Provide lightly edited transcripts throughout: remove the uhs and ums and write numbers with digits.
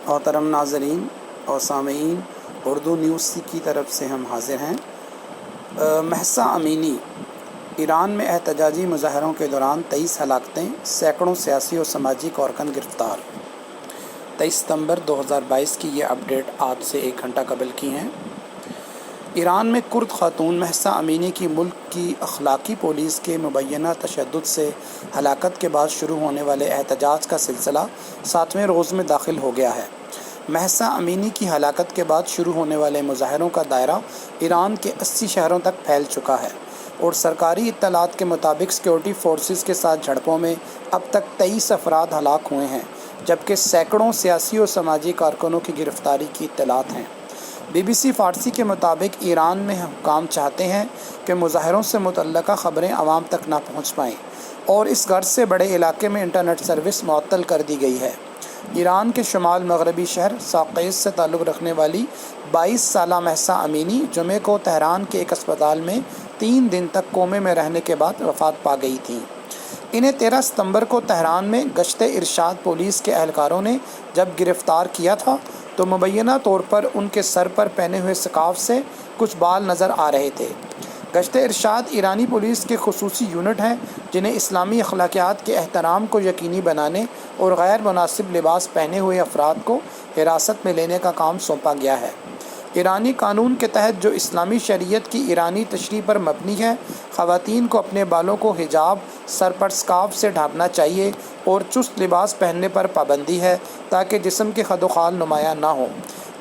محترم ناظرین اور سامعین، اردو نیوز کی طرف سے ہم حاضر ہیں۔ مہسا امینی، ایران میں احتجاجی مظاہروں کے دوران 23 ہلاکتیں، سینکڑوں سیاسی اور سماجی کارکن گرفتار۔ 23 ستمبر 2022 کی یہ اپڈیٹ آج سے 1 گھنٹہ قبل کی ہیں۔ ایران میں کرد خاتون مہسا امینی کی ملک کی اخلاقی پولیس کے مبینہ تشدد سے ہلاکت کے بعد شروع ہونے والے احتجاج کا سلسلہ 7ویں روز میں داخل ہو گیا ہے۔ مہسا امینی کی ہلاکت کے بعد شروع ہونے والے مظاہروں کا دائرہ ایران کے 80 شہروں تک پھیل چکا ہے اور سرکاری اطلاعات کے مطابق سیکورٹی فورسز کے ساتھ جھڑپوں میں اب تک 23 افراد ہلاک ہوئے ہیں، جبکہ سینکڑوں سیاسی اور سماجی کارکنوں کی گرفتاری کی اطلاعات ہیں۔ BBC فارسی کے مطابق ایران میں حکام چاہتے ہیں کہ مظاہروں سے متعلقہ خبریں عوام تک نہ پہنچ پائیں اور اس غرض سے بڑے علاقے میں انٹرنیٹ سروس معطل کر دی گئی ہے۔ ایران کے شمال مغربی شہر ساقیس سے تعلق رکھنے والی 22 سالہ مہسا امینی جمعے کو تہران کے ایک اسپتال میں 3 دن تک کومے میں رہنے کے بعد وفات پا گئی تھیں۔ انہیں 13 ستمبر کو تہران میں گشت ارشاد پولیس کے اہلکاروں نے جب گرفتار کیا تھا تو مبینہ طور پر ان کے سر پر پہنے ہوئے سکارف سے کچھ بال نظر آ رہے تھے۔ گشت ارشاد ایرانی پولیس کے خصوصی یونٹ ہیں جنہیں اسلامی اخلاقیات کے احترام کو یقینی بنانے اور غیر مناسب لباس پہنے ہوئے افراد کو حراست میں لینے کا کام سونپا گیا ہے۔ ایرانی قانون کے تحت جو اسلامی شریعت کی ایرانی تشریح پر مبنی ہے، خواتین کو اپنے بالوں کو حجاب، سر پر سکارف سے ڈھانپنا چاہیے اور چست لباس پہننے پر پابندی ہے تاکہ جسم کے خد و خال نمایاں نہ ہوں۔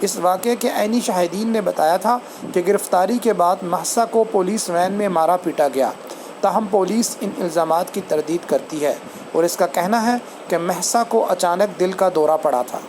اس واقعے کے عینی شاہدین نے بتایا تھا کہ گرفتاری کے بعد مہسا کو پولیس وین میں مارا پیٹا گیا، تاہم پولیس ان الزامات کی تردید کرتی ہے اور اس کا کہنا ہے کہ مہسا کو اچانک دل کا دورہ پڑا تھا۔